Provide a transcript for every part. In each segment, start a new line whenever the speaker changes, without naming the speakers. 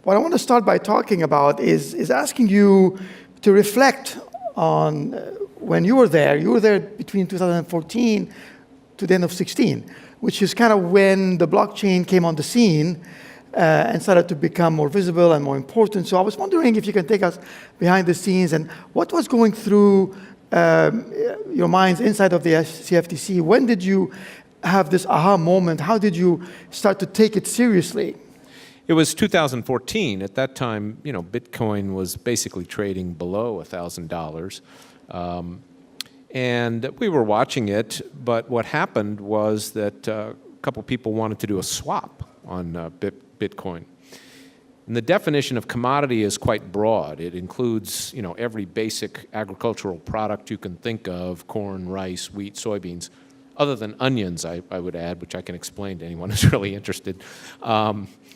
what I want to start by talking about is asking you to reflect on when you were there. You were there between 2014 to the end of 16, which is kind of when the blockchain came on the scene and started to become more visible and more important. So I was wondering if you can take us behind the scenes and what was going through your minds inside of the CFTC. When did you have this aha moment? How did you start to take it seriously?
It was 2014. At that time, Bitcoin was basically trading below $1,000. And we were watching it, but what happened was that a couple people wanted to do a swap on Bitcoin. And the definition of commodity is quite broad. It includes, every basic agricultural product you can think of: corn, rice, wheat, soybeans, other than onions, I would add, which I can explain to anyone who's really interested.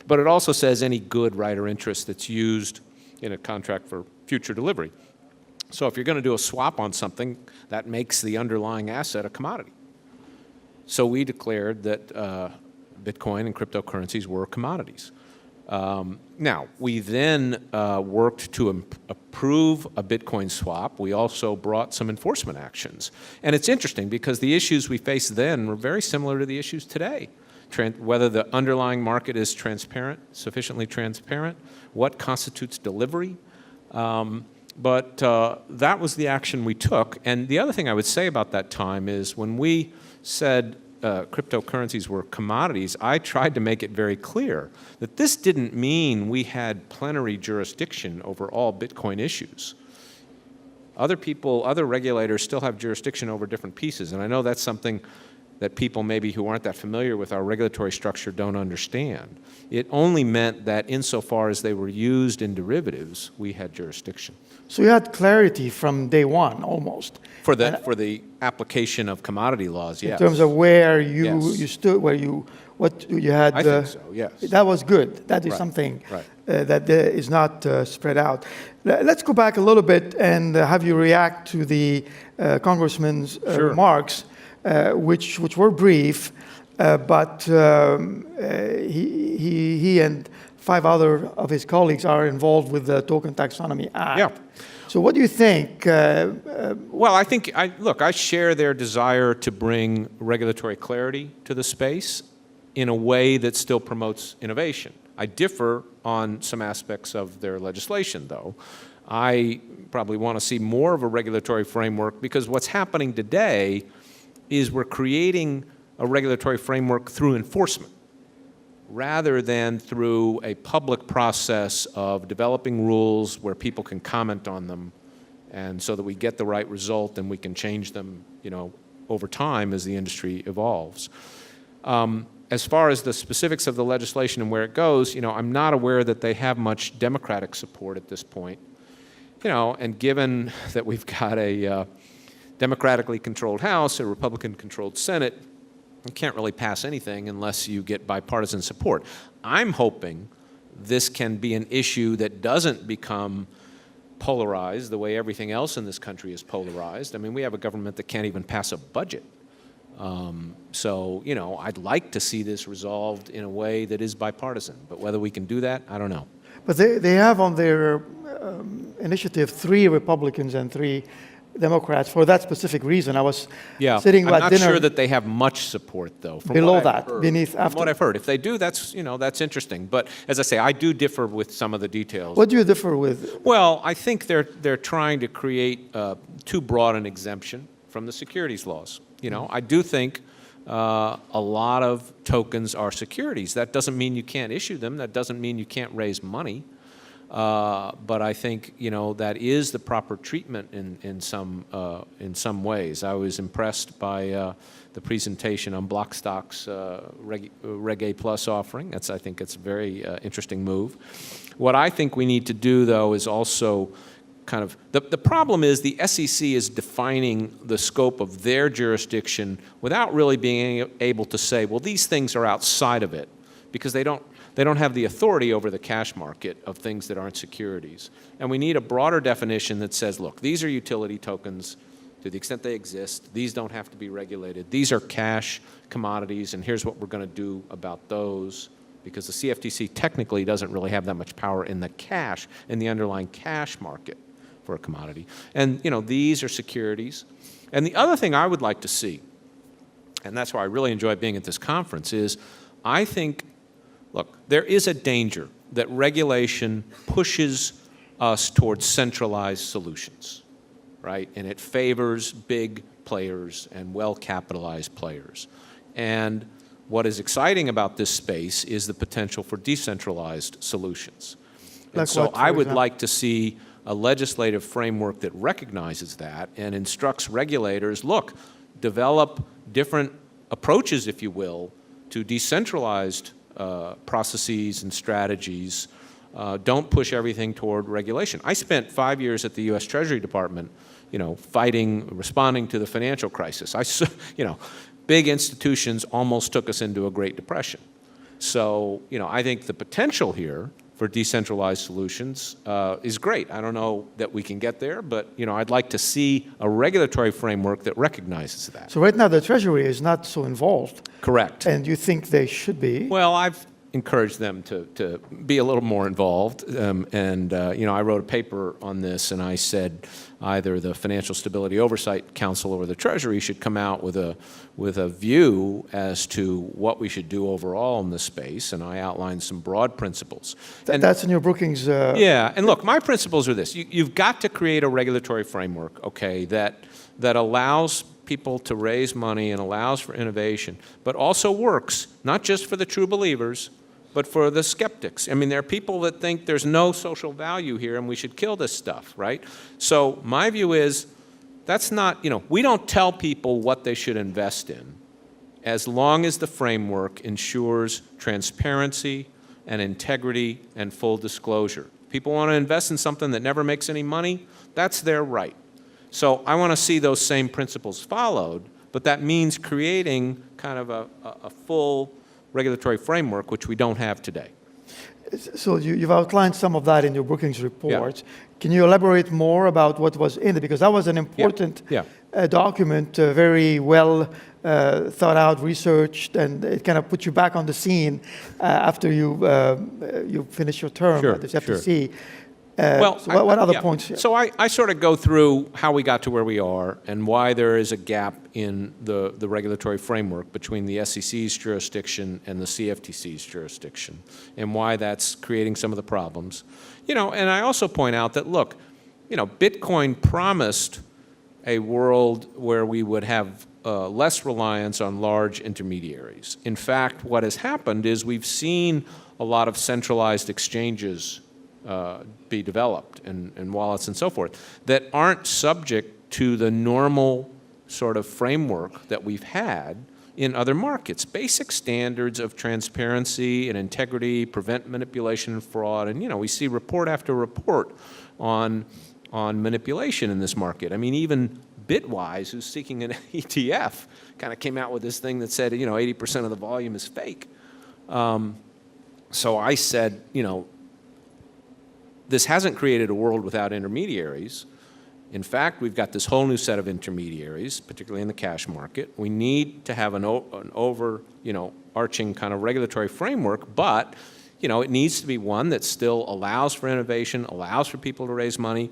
But it also says any good, right, or interest that's used in a contract for future delivery. So if you're going to do a swap on something, that makes the underlying asset a commodity. So we declared that Bitcoin and cryptocurrencies were commodities. Now, we then worked to approve a Bitcoin swap. We also brought some enforcement actions. And it's interesting because the issues we faced then were very similar to the issues today. Whether the underlying market is transparent, sufficiently transparent, what constitutes delivery. But that was the action we took. And the other thing I would say about that time is when we said cryptocurrencies were commodities, I tried to make it very clear that this didn't mean we had plenary jurisdiction over all Bitcoin issues. Other people, other regulators still have jurisdiction over different pieces. And I know that's something that people maybe who aren't that familiar with our regulatory structure don't understand. It only meant that insofar as they were used in derivatives, we had jurisdiction.
So you had clarity from day one, almost.
For the application of commodity laws, yes.
In terms of where you stood, what you had.
I think so, yes.
That was good. That is
right.
something
right.
that is not spread out. Let's go back a little bit and have you react to the Congressman's
sure.
remarks, which were brief, but he and 5 other of his colleagues are involved with the Token Taxonomy Act.
Yeah.
So what do you think?
Well, I think, I share their desire to bring regulatory clarity to the space in a way that still promotes innovation. I differ on some aspects of their legislation, though. I probably want to see more of a regulatory framework because what's happening today is we're creating a regulatory framework through enforcement rather than through a public process of developing rules where people can comment on them and so that we get the right result and we can change them, over time as the industry evolves. As far as the specifics of the legislation and where it goes, I'm not aware that they have much Democratic support at this point. And given that we've got a democratically controlled House, a Republican-controlled Senate, you can't really pass anything unless you get bipartisan support. I'm hoping this can be an issue that doesn't become polarized the way everything else in this country is polarized. I mean, we have a government that can't even pass a budget. So, I'd like to see this resolved in a way that is bipartisan. But whether we can do that, I don't know.
But they have on their initiative 3 Republicans and 3 Democrats for that specific reason. I was sitting at dinner.
I'm not sure that they have much support, though.
Below that, beneath, after.
From what I've heard. If they do, that's interesting. But as I say, I do differ with some of the details.
What do you differ with?
Well, I think they're trying to create too broad an exemption from the securities laws. I do think a lot of tokens are securities. That doesn't mean you can't issue them. That doesn't mean you can't raise money. But I think that is the proper treatment in some ways. I was impressed by the presentation on Blockstock's Reg A Plus offering. I think it's a very interesting move. What I think we need to do, though, is also kind of the problem is the SEC is defining the scope of their jurisdiction without really being able to say, well, these things are outside of it, because they don't have the authority over the cash market of things that aren't securities. And we need a broader definition that says, look, these are utility tokens to the extent they exist. These don't have to be regulated. These are cash commodities, and here's what we're going to do about those because the CFTC technically doesn't really have that much power in the underlying cash market for a commodity. And, these are securities. And the other thing I would like to see, and that's why I really enjoy being at this conference, is I think, look, there is a danger that regulation pushes us towards centralized solutions, right? And it favors big players and well-capitalized players. And what is exciting about this space is the potential for decentralized solutions. And so I would like to see a legislative framework that recognizes that and instructs regulators, look, develop different approaches, if you will, to decentralized processes and strategies. Don't push everything toward regulation. I spent 5 years at the U.S. Treasury Department, responding to the financial crisis. Big institutions almost took us into a Great Depression. So, I think the potential here for decentralized solutions is great. I don't know that we can get there, but, I'd like to see a regulatory framework that recognizes that.
So right now the Treasury is not so involved.
Correct.
And you think they should be?
Well, I've encouraged them to be a little more involved. I wrote a paper on this, and I said either the Financial Stability Oversight Council or the Treasury should come out with a view as to what we should do overall in this space, and I outlined some broad principles.
That's in your Brookings.
Yeah, and look, my principles are this. You've got to create a regulatory framework, okay, that allows people to raise money and allows for innovation, but also works not just for the true believers, but for the skeptics. I mean, there are people that think there's no social value here and we should kill this stuff, right? So my view is that's not, we don't tell people what they should invest in as long as the framework ensures transparency and integrity and full disclosure. People want to invest in something that never makes any money, that's their right. So I want to see those same principles followed, but that means creating kind of a full regulatory framework, which we don't have today.
So you've outlined some of that in your Brookings report.
Yeah.
Can you elaborate more about what was in it? Because that was an important document, very well thought out, researched, and it kind of put you back on the scene after you finished your term at the FTC. What other points?
So I sort of go through how we got to where we are and why there is a gap in the regulatory framework between the SEC's jurisdiction and the CFTC's jurisdiction, and why that's creating some of the problems. And I also point out that, look, Bitcoin promised a world where we would have less reliance on large intermediaries. In fact, what has happened is we've seen a lot of centralized exchanges be developed and wallets and so forth that aren't subject to the normal sort of framework that we've had in other markets. Basic standards of transparency and integrity, prevent manipulation and fraud, and we see report after report on manipulation in this market. I mean, even Bitwise, who's seeking an ETF, kind of came out with this thing that said 80% of the volume is fake. So I said, this hasn't created a world without intermediaries. In fact, we've got this whole new set of intermediaries, particularly in the cash market. We need to have an arching kind of regulatory framework, but it needs to be one that still allows for innovation, allows for people to raise money,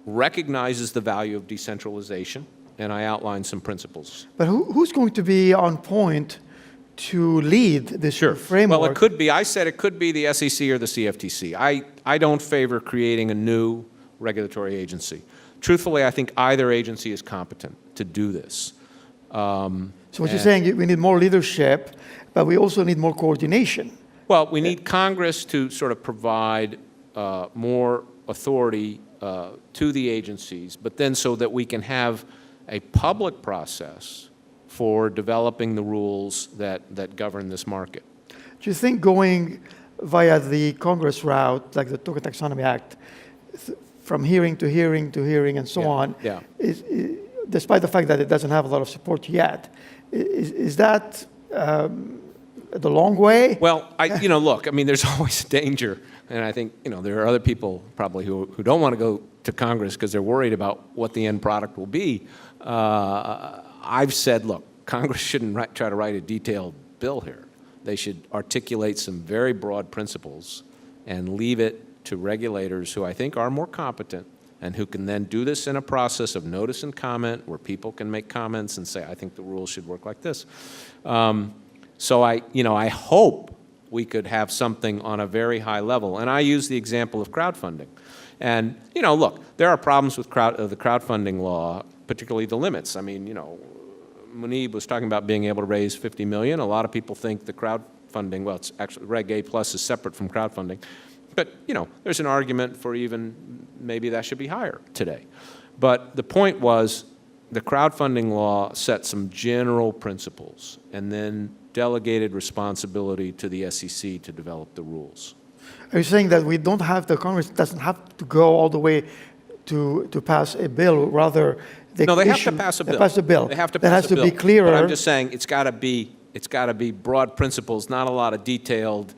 recognizes the value of decentralization, and I outlined some principles.
But who's going to be on point to lead this framework?
Well, it could be. I said it could be the SEC or the CFTC. I don't favor creating a new regulatory agency. Truthfully, I think either agency is competent to do this.
So what you're saying, we need more leadership, but we also need more coordination.
Well, we need Congress to sort of provide more authority to the agencies, but then so that we can have a public process for developing the rules that govern this market.
Do you think going via the Congress route, like the Token Taxonomy Act, from hearing to hearing to hearing and so on, is, despite the fact that it doesn't have a lot of support yet, is that the long way?
Well, look, I mean, there's always a danger, and I think, there are other people probably who don't want to go to Congress because they're worried about what the end product will be. I've said, look, Congress shouldn't try to write a detailed bill here. they should articulate some very broad principles and leave it to regulators who I think are more competent and who can then do this in a process of notice and comment where people can make comments and say, I think the rules should work like this. So I hope we could have something on a very high level. And I use the example of crowdfunding. And, look, there are problems with the crowdfunding law, particularly the limits. I mean, Munib was talking about being able to raise $50 million. A lot of people think the crowdfunding, well, it's actually Reg A plus is separate from crowdfunding. But, there's an argument for even maybe that should be higher today. But the point was the crowdfunding law set some general principles and then delegated responsibility to the SEC to develop the rules.
Are you saying that we don't have, the Congress doesn't have to go all the way to pass a bill, rather
they have to pass a bill.
They pass a bill.
They have to
that
pass
has
a
to
bill.
be clearer.
But I'm just saying it's got to be broad principles, not a lot of detailed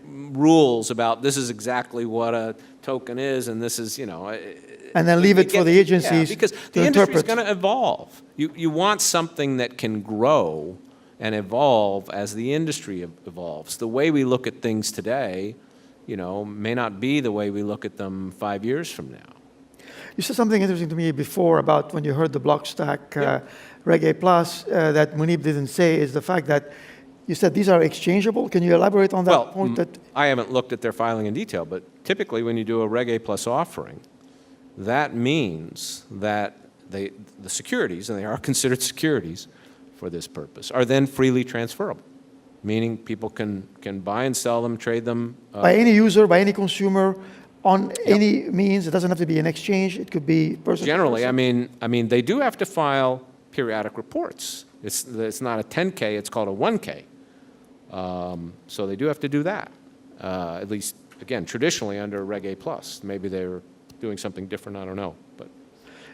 rules about this is exactly what a token is and this is,
and then leave it for the agencies
because the industry is going to evolve. You want something that can grow and evolve as the industry evolves. The way we look at things today, may not be the way we look at them 5 years from now.
You said something interesting to me before about when you heard the block stack Reg A plus that Munib didn't say is the fact that you said these are exchangeable. Can you elaborate on that point?
I haven't looked at their filing in detail, but typically when you do a Reg A plus offering, that means that the securities, and they are considered securities for this purpose, are then freely transferable, meaning people can buy and sell them, trade them.
By any user, by any consumer, on any means. It doesn't have to be an exchange. It could be person.
Generally, to person. I mean, they do have to file periodic reports. It's not a 10K, it's called a 1K. So they do have to do that, at least, again, traditionally under Reg A+. Maybe they're doing something different, I don't know. But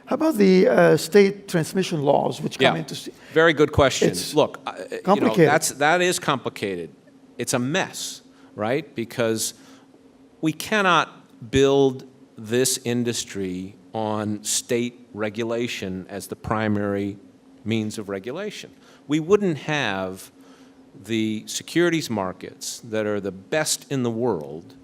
how about the state transmission laws, which come into...
Very good question. Look,
complicated.
that is complicated. It's a mess, right? Because we cannot build this industry on state regulation as the primary means of regulation. We wouldn't have the securities markets that are the best in the world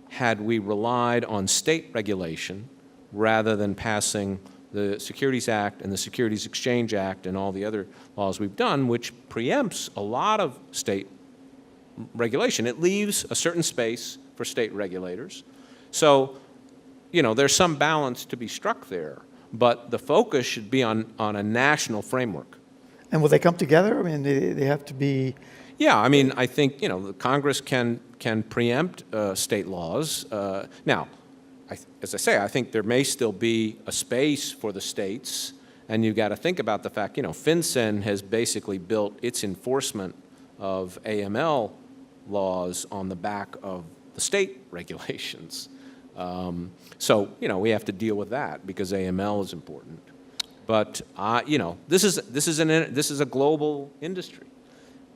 had we relied on state regulation rather than passing the Securities Act and the Securities Exchange Act and all the other laws we've done, which preempts a lot of state regulation. It leaves a certain space for state regulators. So, there's some balance to be struck there, but the focus should be on a national framework.
And will they come together? I mean, they have to be...
Yeah, I mean, I think, the Congress can preempt state laws. Now, as I say, I think there may still be a space for the states, and you've got to think about the fact, FinCEN has basically built its enforcement of AML laws on the back of the state regulations. So, we have to deal with that because AML is important. But, this is a global industry.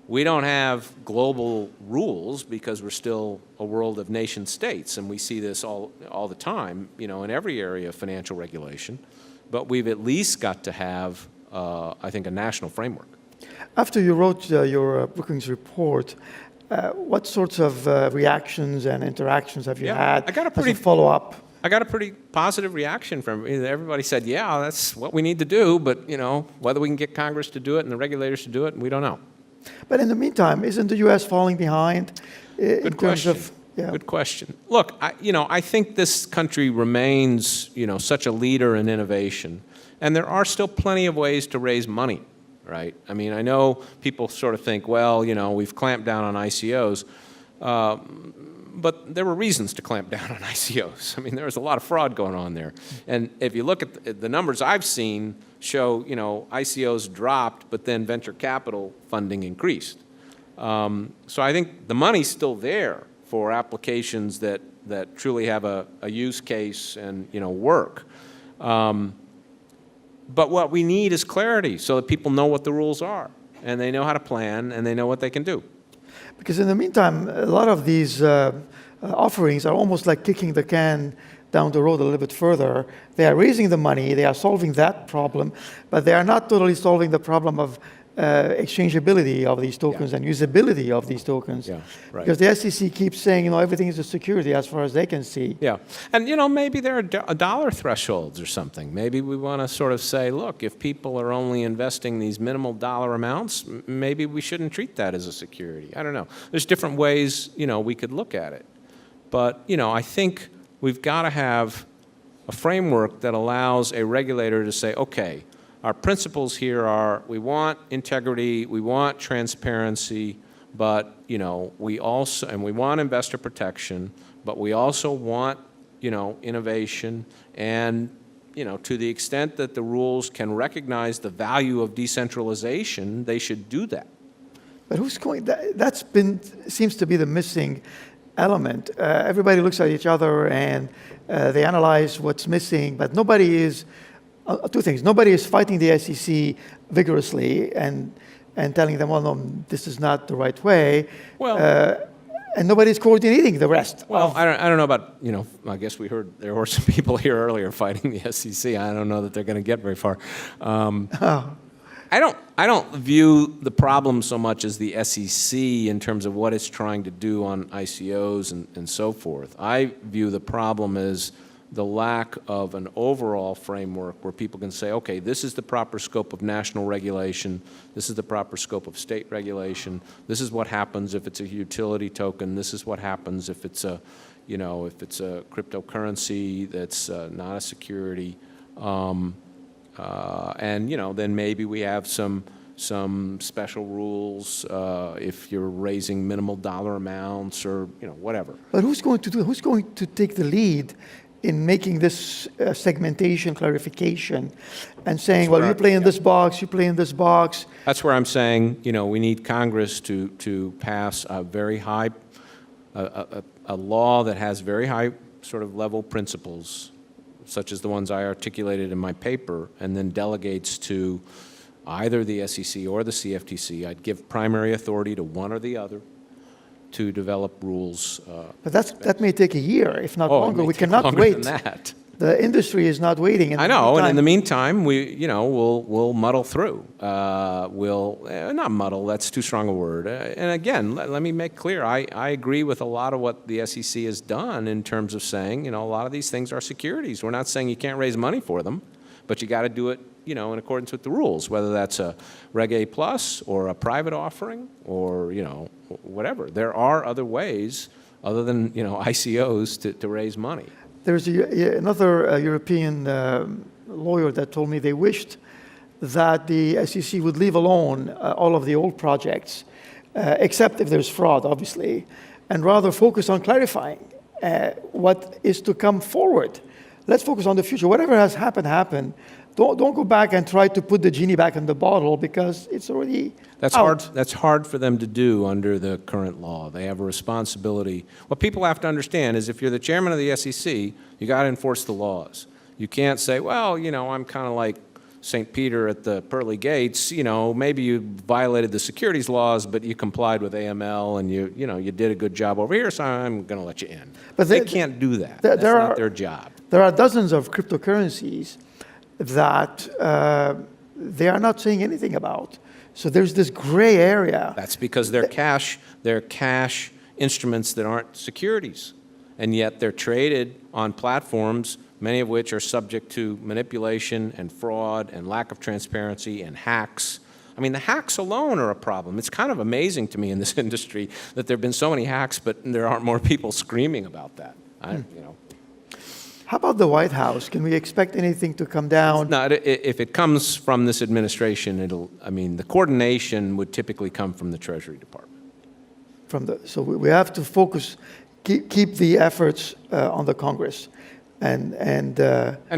We don't have global rules because we're still a world of nation states, and we see this all the time, in every area of financial regulation. But we've at least got to have, I think, a national framework.
After you wrote your Brookings report, what sorts of reactions and interactions have you had as a follow-up?
I got a pretty positive reaction from everybody. Said, yeah, that's what we need to do, but whether we can get Congress to do it and the regulators to do it, we don't know.
But in the meantime, isn't the U.S. falling behind in terms of... Yeah.
Good question. Look, I think this country remains, such a leader in innovation, and there are still plenty of ways to raise money, right? I mean, I know people sort of think, well, we've clamped down on ICOs, but there were reasons to clamp down on ICOs. I mean, there was a lot of fraud going on there. And if you look at the numbers I've seen show, ICOs dropped, but then venture capital funding increased. So I think the money's still there for applications that truly have a use case and, work. But what we need is clarity so that people know what the rules are, and they know how to plan, and they know what they can do.
Because in the meantime, a lot of these offerings are almost like kicking the can down the road a little bit further. They are raising the money, they are solving that problem, but they are not totally solving the problem of exchangeability of these tokens and usability of these tokens.
Yeah, right.
Because the SEC keeps saying, everything is a security as far as they can see.
Yeah, and maybe there are dollar thresholds or something. Maybe we want to sort of say, look, if people are only investing these minimal dollar amounts, maybe we shouldn't treat that as a security. I don't know. There's different ways, we could look at it. But, I think we've got to have a framework that allows a regulator to say, okay, our principles here are we want integrity, we want transparency, but, we also, and we want investor protection, but we also want, innovation, and, to the extent that the rules can recognize the value of decentralization, they should do that.
But that's seems to be the missing element. Everybody looks at each other and they analyze what's missing, but nobody is, two things. Nobody is fighting the SEC vigorously and telling them, well, no, this is not the right way. Well, and nobody is coordinating the rest.
Well, I don't know about, I guess we heard there were some people here earlier fighting the SEC. I don't know that they're going to get very far. I don't view the problem so much as the SEC in terms of what it's trying to do on ICOs and so forth. I view the problem as the lack of an overall framework where people can say, okay, this is the proper scope of national regulation, this is the proper scope of state regulation, this is what happens if it's a utility token, this is what happens if it's a, if it's a cryptocurrency that's not a security, and then maybe we have some special rules if you're raising minimal dollar amounts or whatever.
But who's going to take the lead in making this segmentation clarification and saying, well, you play in this box, you play in this box?
That's where I'm saying, we need Congress to pass a very high, a law that has very high sort of level principles, such as the ones I articulated in my paper, and then delegates to either the SEC or the CFTC. I'd give primary authority to one or the other to develop rules.
But that may take a year, if not longer. We cannot wait.
Than that.
The industry is not waiting.
I know, and in the meantime, we'll muddle through. Not muddle. That's too strong a word. And again, let me make clear. I agree with a lot of what the SEC has done in terms of saying, a lot of these things are securities. We're not saying you can't raise money for them, but you got to do it, in accordance with the rules, whether that's a Reg A plus or a private offering or, whatever. There are other ways other than, ICOs to raise money.
There's another European lawyer that told me they wished that the SEC would leave alone all of the old projects, except if there's fraud, obviously, and rather focus on clarifying what is to come forward. Let's focus on the future. Whatever has happened, happened. Don't go back and try to put the genie back in the bottle because it's already out.
That's hard for them to do under the current law. They have a responsibility. What people have to understand is if you're the chairman of the SEC, you got to enforce the laws. You can't say, well, I'm kind of like St. Peter at the pearly gates. Maybe you violated the securities laws, but you complied with AML and you did a good job over here, so I'm going to let you in. But they can't do that. That's not their job.
There are dozens of cryptocurrencies that they are not saying anything about. So there's this gray area.
That's because they're cash instruments that aren't securities. And yet they're traded on platforms, many of which are subject to manipulation and fraud and lack of transparency and hacks. I mean, the hacks alone are a problem. It's kind of amazing to me in this industry that there have been so many hacks, but there aren't more people screaming about that.
How about the White House? Can we expect anything to come down?
No, if it comes from this administration, the coordination would typically come from the Treasury Department.
So we have to focus, keep the efforts on the Congress. And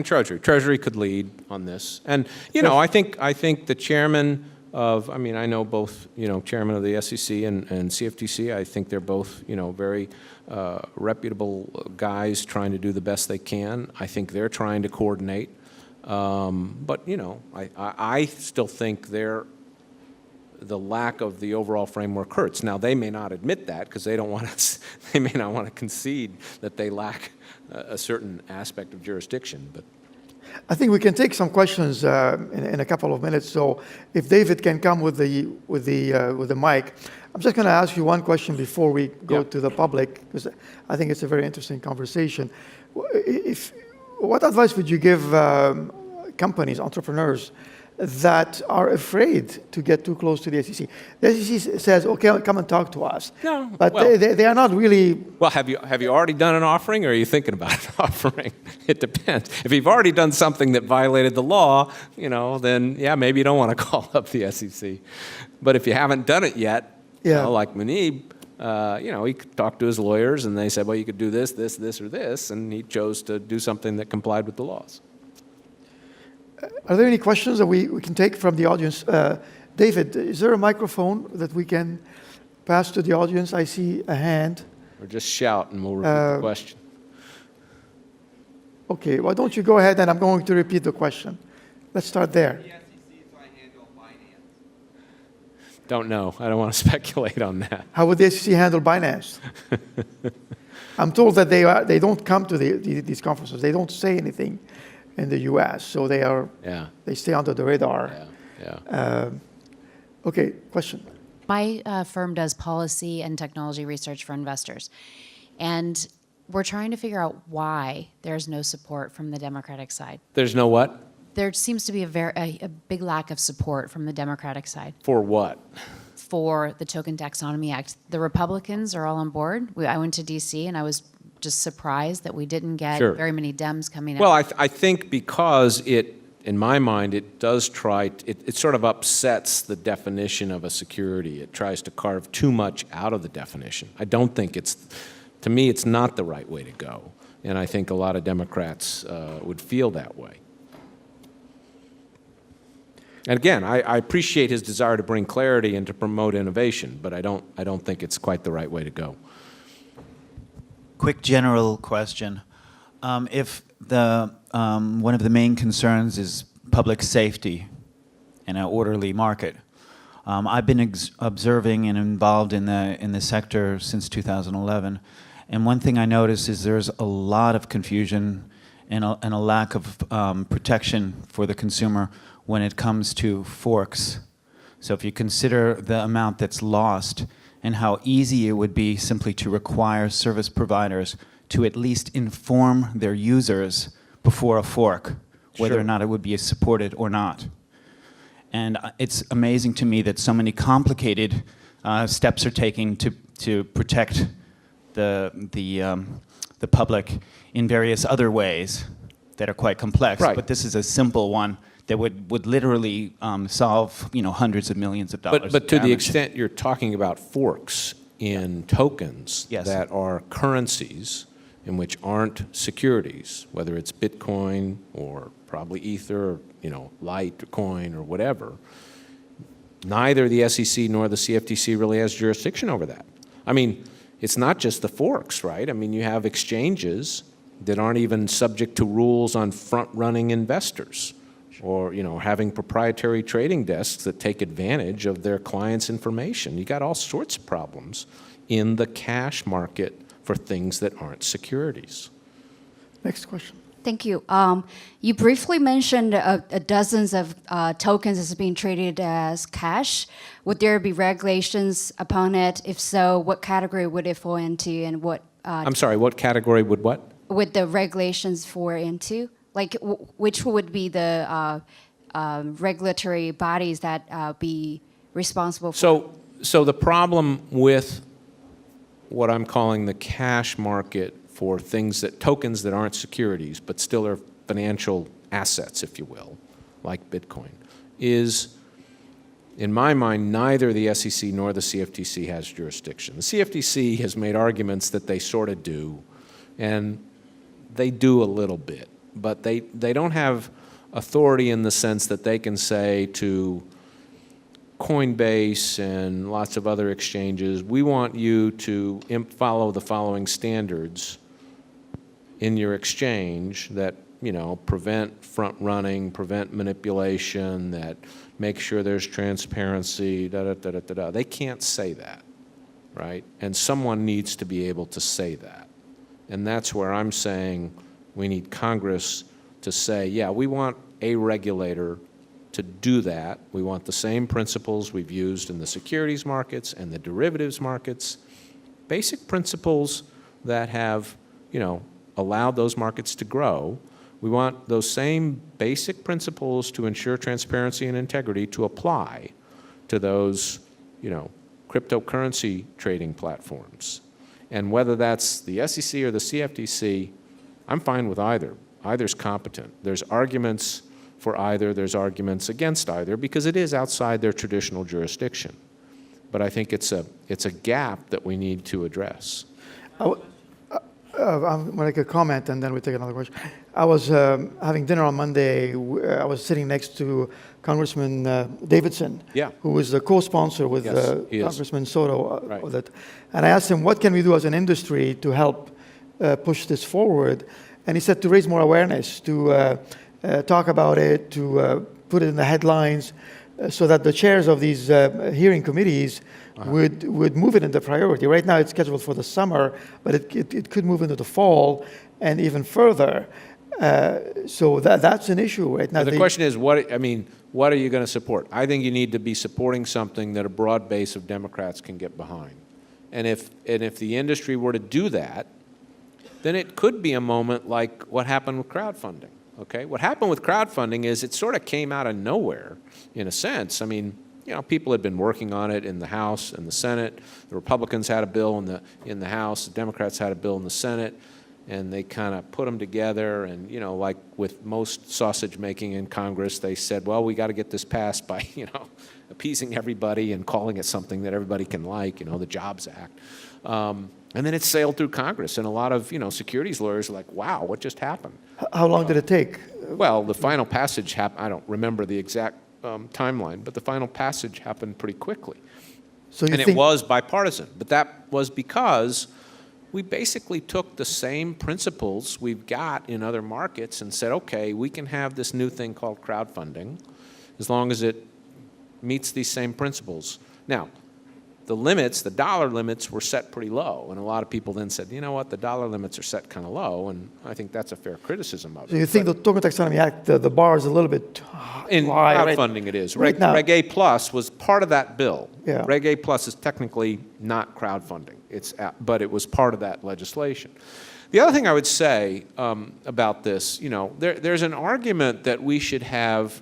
Treasury. Treasury could lead on this. And, I think the chairman of, I know both, chairman of the SEC and CFTC, I think they're both, very reputable guys trying to do the best they can. I think they're trying to coordinate. But, I still think the lack of the overall framework hurts. Now, they may not admit that because they may not want to concede that they lack a certain aspect of jurisdiction. But
I think we can take some questions in a couple of minutes. So if David can come with the mic, I'm just going to ask you one question before we go to the public, because I think it's a very interesting conversation. What advice would you give companies, entrepreneurs, that are afraid to get too close to the SEC? The SEC says, okay, come and talk to us.
No,
but
well,
they are not really...
Well, have you already done an offering, or are you thinking about an offering? It depends. If you've already done something that violated the law, then yeah, maybe you don't want to call up the SEC. But if you haven't done it yet, like Munib, he talked to his lawyers, and they said, well, you could do this, this, this, or this, and he chose to do something that complied with the laws.
Are there any questions that we can take from the audience? David, is there a microphone that we can pass to the audience? I see a hand.
Or just shout and we'll repeat the question.
Okay, why don't you go ahead and I'm going to repeat the question. Let's start there.
The SEC is going to handle Binance.
Don't know. I don't want to speculate on that.
How would the SEC handle Binance? I'm told that they don't come to these conferences. They don't say anything in the U.S., so they stay under the radar. Okay, question.
My firm does policy and technology research for investors, and we're trying to figure out why there's no support from the Democratic side.
There's no what?
There seems to be a big lack of support from the Democratic side.
For what?
For the Token Taxonomy Act. The Republicans are all on board. I went to D.C. and I was just surprised that we didn't get very many Dems coming out.
Well, I think because in my mind, it does it sort of upsets the definition of a security. It tries to carve too much out of the definition. I don't think to me, it's not the right way to go. And I think a lot of Democrats would feel that way. And again, I appreciate his desire to bring clarity and to promote innovation, but I don't think it's quite the right way to go.
Quick general question. If one of the main concerns is public safety in an orderly market, I've been observing and involved in the sector since 2011, and one thing I notice is there's a lot of confusion and a lack of protection for the consumer when it comes to forks. So if you consider the amount that's lost and how easy it would be simply to require service providers to at least inform their users before a fork, whether or not it would be supported or not. And it's amazing to me that so many complicated steps are taken to protect the public in various other ways that are quite complex.
Right.
But this is a simple one that would literally solve hundreds of millions of dollars.
But to the extent you're talking about forks in tokens that are currencies and which aren't securities, whether it's Bitcoin or probably Ether, or, Litecoin or whatever, neither the SEC nor the CFTC really has jurisdiction over that. I mean, it's not just the forks, right? I mean, you have exchanges that aren't even subject to rules on front-running investors, or having proprietary trading desks that take advantage of their clients' information. You got all sorts of problems in the cash market for things that aren't securities.
Next question.
Thank you. You briefly mentioned dozens of tokens as being traded as cash. Would there be regulations upon it? If so, what category would it fall into, and what?
I'm sorry, what category would what?
Would the regulations fall into? Like, which would be the regulatory bodies that be responsible for?
So the problem with what I'm calling the cash market for tokens that aren't securities, but still are financial assets, if you will, like Bitcoin, is, in my mind, neither the SEC nor the CFTC has jurisdiction. The CFTC has made arguments that they sort of do, and they do a little bit, but they don't have authority in the sense that they can say to Coinbase and lots of other exchanges, we want you to follow the following standards in your exchange that, prevent front running, prevent manipulation, that make sure there's transparency, da-da-da-da-da-da. They can't say that, right? And someone needs to be able to say that. And that's where I'm saying we need Congress to say, yeah, we want a regulator to do that. We want the same principles we've used in the securities markets and the derivatives markets, basic principles that have, allowed those markets to grow. We want those same basic principles to ensure transparency and integrity to apply to those, cryptocurrency trading platforms. And whether that's the SEC or the CFTC, I'm fine with either. Either's competent. There's arguments for either, there's arguments against either, because it is outside their traditional jurisdiction. But I think it's a gap that we need to address.
I'm going to make a comment and then we take another question. I was having dinner on Monday. I was sitting next to Congressman Davidson, who was the co-sponsor with Congressman Soto of it. And I asked him, what can we do as an industry to help push this forward? And he said to raise more awareness, to talk about it, to put it in the headlines, so that the chairs of these hearing committees would move it into priority. Right now it's scheduled for the summer, but it could move into the fall and even further. So that's an issue right now.
The question is, what are you going to support? I think you need to be supporting something that a broad base of Democrats can get behind. And if the industry were to do that, then it could be a moment like what happened with crowdfunding. Okay, what happened with crowdfunding is it sort of came out of nowhere, in a sense. I mean, people had been working on it in the House and the Senate. The Republicans had a bill in the House. The Democrats had a bill in the Senate, and they kind of put them together. And like with most sausage making in Congress, they said, well, we got to get this passed by appeasing everybody and calling it something that everybody can like, the Jobs Act. And then it sailed through Congress, and a lot of securities lawyers are like, wow, what just happened?
How long did it take?
Well, the final passage happened. I don't remember the exact timeline, but the final passage happened pretty quickly.
So you
and it was bipartisan, but that was because we basically took the same principles we've got in other markets and said, okay, we can have this new thing called crowdfunding as long as it meets these same principles. Now, the dollar limits were set pretty low, and a lot of people then said, you know what, the dollar limits are set kind of low, and I think that's a fair criticism of it.
So you think the Token Taxonomy Act, the bar is a little bit high?
In crowdfunding it is.
Right now.
Reg A Plus was part of that bill.
Yeah.
Reg A Plus is technically not crowdfunding, but it was part of that legislation. The other thing I would say about this, there's an argument that we should have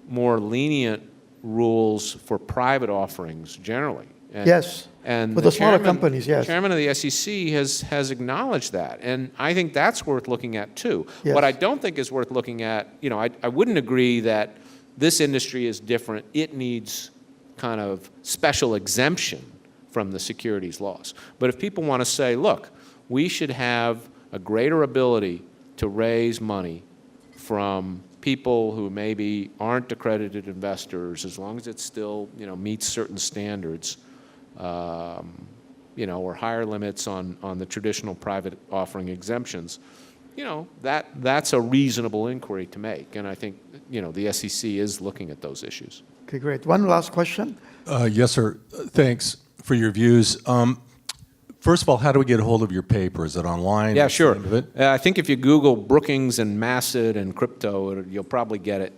more lenient rules for private offerings generally. And
for the smaller companies, yes.
The chairman of the SEC has acknowledged that, and I think that's worth looking at too.
Yes.
What I don't think is worth looking at, I wouldn't agree that this industry is different. It needs kind of special exemption from the securities laws. But if people want to say, look, we should have a greater ability to raise money from people who maybe aren't accredited investors, as long as it still meets certain standards, or higher limits on the traditional private offering exemptions, that's a reasonable inquiry to make. And I think, the SEC is looking at those issues.
Okay, great. One last question.
Yes, sir. Thanks for your views. First of all, how do we get a hold of your paper? Is it online?
Yeah, sure. I think if you Google Brookings and Massad and crypto, you'll probably get it.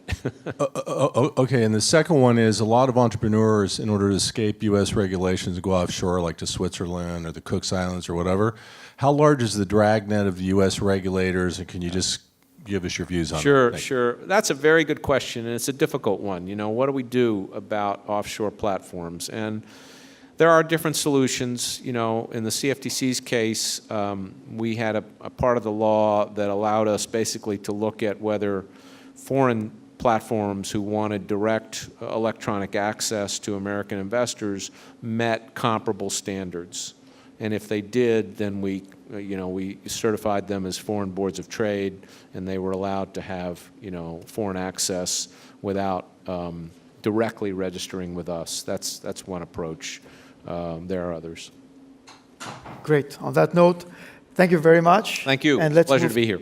Okay, and the second one is a lot of entrepreneurs, in order to escape U.S. regulations, go offshore, like to Switzerland or the Cook Islands or whatever. How large is the dragnet of the U.S. regulators, and can you just give us your views on that?
Sure. That's a very good question, and it's a difficult one. What do we do about offshore platforms? And there are different solutions. In the CFTC's case, we had a part of the law that allowed us basically to look at whether foreign platforms who wanted direct electronic access to American investors met comparable standards. And if they did, then we certified them as foreign boards of trade, and they were allowed to have, foreign access without directly registering with us. That's one approach. There are others.
Great. On that note, thank you very much.
Thank you.
And let's
Pleasure
move
to be here.